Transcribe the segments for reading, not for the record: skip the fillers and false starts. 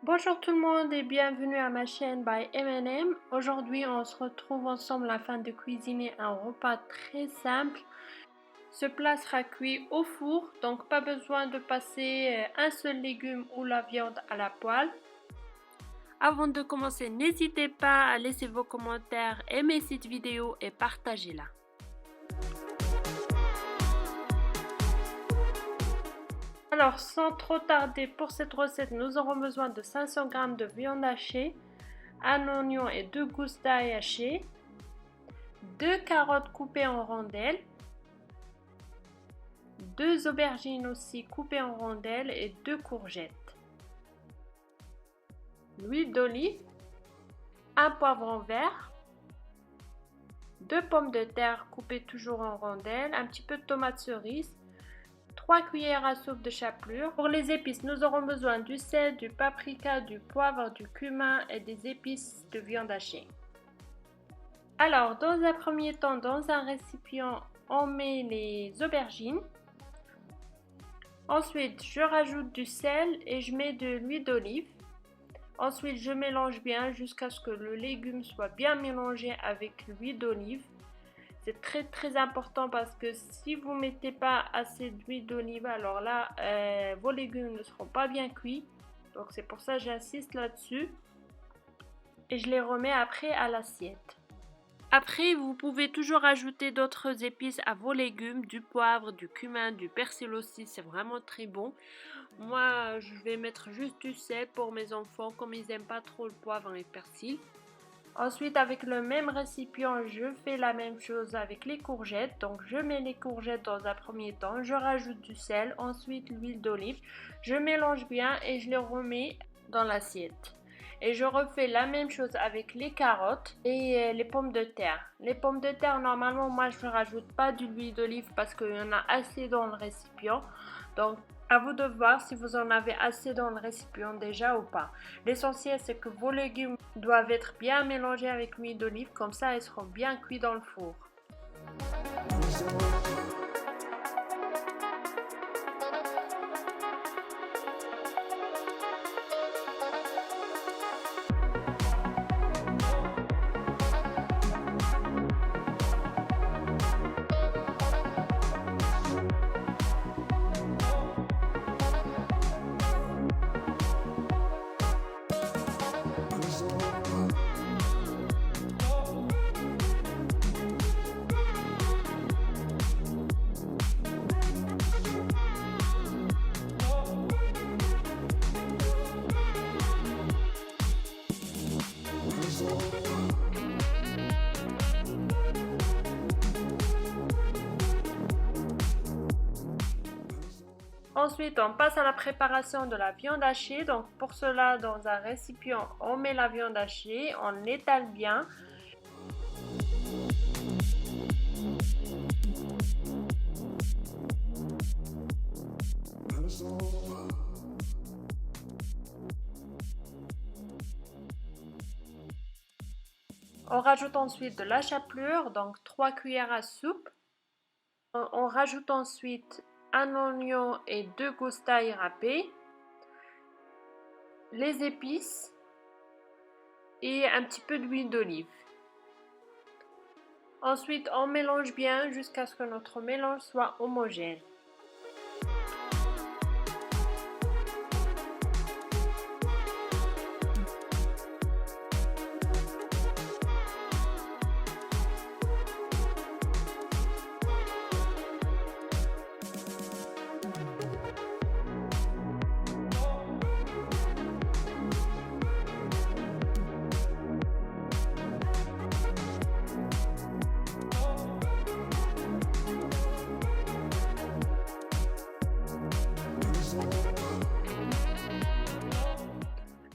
Bonjour tout le monde et bienvenue à ma chaîne by M&M. Aujourd'hui on se retrouve ensemble afin de cuisiner un repas très simple. Ce plat sera cuit au four, donc pas besoin de passer un seul légume ou la viande à la poêle. Avant de commencer, n'hésitez pas à laisser vos commentaires, aimer cette vidéo et partagez-la. Alors sans trop tarder, pour cette recette nous aurons besoin de 500 g de viande hachée, un oignon et 2 gousses d'ail hachées, 2 carottes coupées en rondelles, 2 aubergines aussi coupées en rondelles et 2 courgettes, l'huile d'olive, un poivron vert, 2 pommes de terre coupées toujours en rondelles, un petit peu de tomates cerises, 3 cuillères à soupe de chapelure. Pour les épices, nous aurons besoin du sel, du paprika, du poivre, du cumin et des épices de viande hachée. Alors, dans un premier temps, dans un récipient, on met les aubergines. Ensuite, je rajoute du sel et je mets de l'huile d'olive. Ensuite, je mélange bien jusqu'à ce que le légume soit bien mélangé avec l'huile d'olive. C'est très important parce que si vous ne mettez pas assez d'huile d'olive, alors là, vos légumes ne seront pas bien cuits. Donc c'est pour ça que j'insiste là-dessus. Et je les remets après à l'assiette. Après, vous pouvez toujours ajouter d'autres épices à vos légumes, du poivre, du cumin, du persil aussi, c'est vraiment très bon. Moi, je vais mettre juste du sel pour mes enfants, comme ils n'aiment pas trop le poivre et le persil. Ensuite, avec le même récipient, je fais la même chose avec les courgettes. Donc, je mets les courgettes dans un premier temps, je rajoute du sel, ensuite l'huile d'olive. Je mélange bien et je les remets dans l'assiette. Et je refais la même chose avec les carottes et les pommes de terre. Les pommes de terre, normalement, moi, je ne rajoute pas de l'huile d'olive parce qu'il y en a assez dans le récipient. Donc, à vous de voir si vous en avez assez dans le récipient déjà ou pas. L'essentiel, c'est que vos légumes doivent être bien mélangés avec l'huile d'olive. Comme ça, ils seront bien cuits dans le four. Ensuite, on passe à la préparation de la viande hachée. Donc pour cela, dans un récipient, on met la viande hachée, on l'étale bien. On rajoute ensuite de la chapelure, donc 3 cuillères à soupe. On rajoute ensuite un oignon et 2 gousses d'ail râpées, les épices et un petit peu d'huile d'olive. Ensuite, on mélange bien jusqu'à ce que notre mélange soit homogène.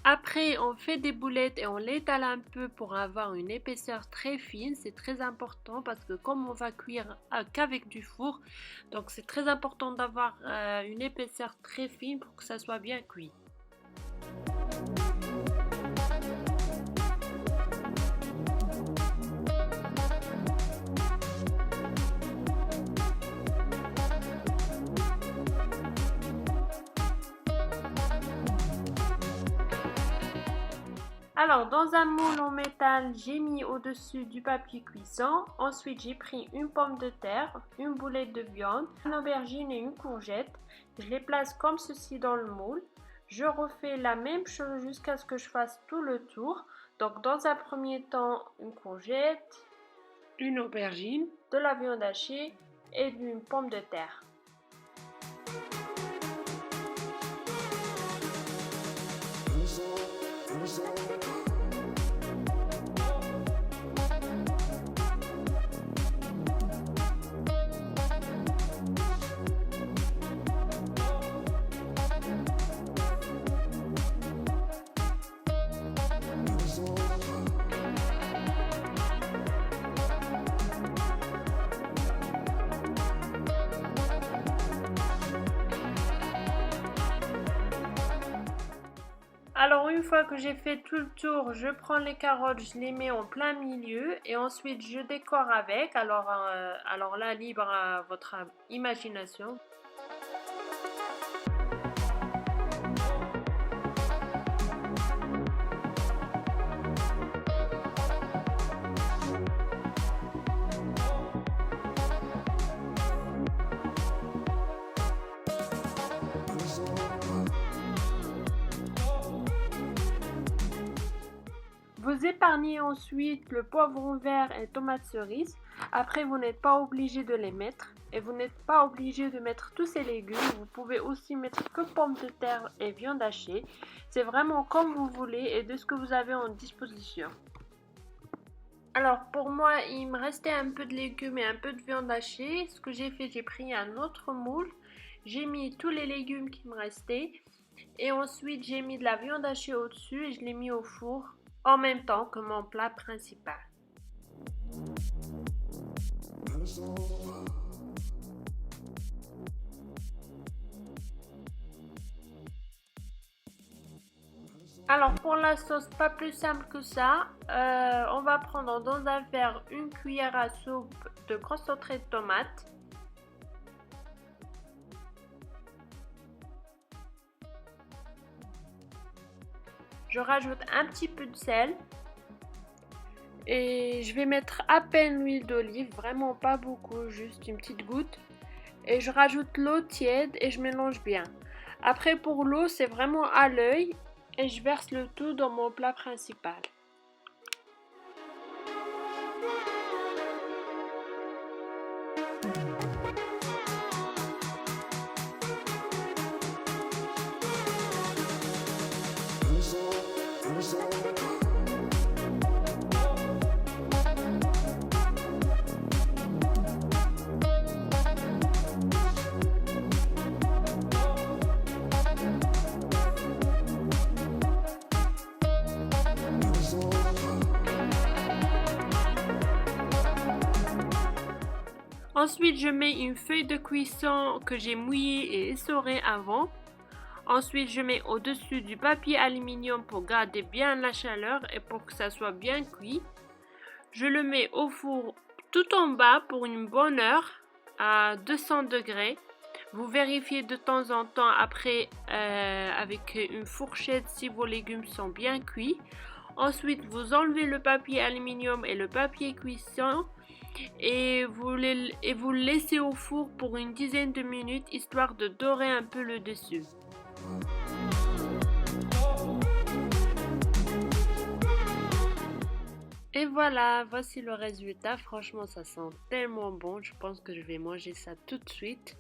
Après, on fait des boulettes et on l'étale un peu pour avoir une épaisseur très fine. C'est très important parce que comme on va cuire qu'avec du four, donc c'est très important d'avoir une épaisseur très fine pour que ça soit bien cuit. Alors, dans un moule en métal, j'ai mis au-dessus du papier cuisson. Ensuite, j'ai pris une pomme de terre, une boulette de viande, une aubergine et une courgette. Je les place comme ceci dans le moule. Je refais la même chose jusqu'à ce que je fasse tout le tour. Donc, dans un premier temps, une courgette, une aubergine, de la viande hachée et une pomme de terre. Alors une fois que j'ai fait tout le tour, je prends les carottes, je les mets en plein milieu et ensuite je décore avec. Alors là, libre à votre imagination. Vous épargnez ensuite le poivron vert et tomate cerise. Après, vous n'êtes pas obligé de les mettre. Et vous n'êtes pas obligé de mettre tous ces légumes. Vous pouvez aussi mettre que pommes de terre et viande hachée. C'est vraiment comme vous voulez et de ce que vous avez en disposition. Alors pour moi, il me restait un peu de légumes et un peu de viande hachée. Ce que j'ai fait, j'ai pris un autre moule. J'ai mis tous les légumes qui me restaient. Et ensuite, j'ai mis de la viande hachée au-dessus et je l'ai mis au four en même temps que mon plat principal. Alors pour la sauce, pas plus simple que ça. On va prendre dans un verre une cuillère à soupe de concentré de tomate. Je rajoute un petit peu de sel. Et je vais mettre à peine l'huile d'olive, vraiment pas beaucoup, juste une petite goutte. Et je rajoute l'eau tiède et je mélange bien. Après pour l'eau, c'est vraiment à l'œil et je verse le tout dans mon plat principal. Ensuite, je mets une feuille de cuisson que j'ai mouillée et essorée avant. Ensuite, je mets au-dessus du papier aluminium pour garder bien la chaleur et pour que ça soit bien cuit. Je le mets au four tout en bas pour une bonne heure à 200 degrés. Vous vérifiez de temps en temps après avec une fourchette si vos légumes sont bien cuits. Ensuite, vous enlevez le papier aluminium et le papier cuisson et vous le laissez au four pour une dizaine de minutes histoire de dorer un peu le dessus. Et voilà, voici le résultat. Franchement, ça sent tellement bon. Je pense que je vais manger ça tout de suite.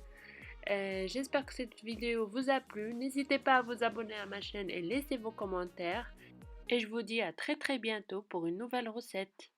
J'espère que cette vidéo vous a plu. N'hésitez pas à vous abonner à ma chaîne et laisser vos commentaires. Et je vous dis à très bientôt pour une nouvelle recette.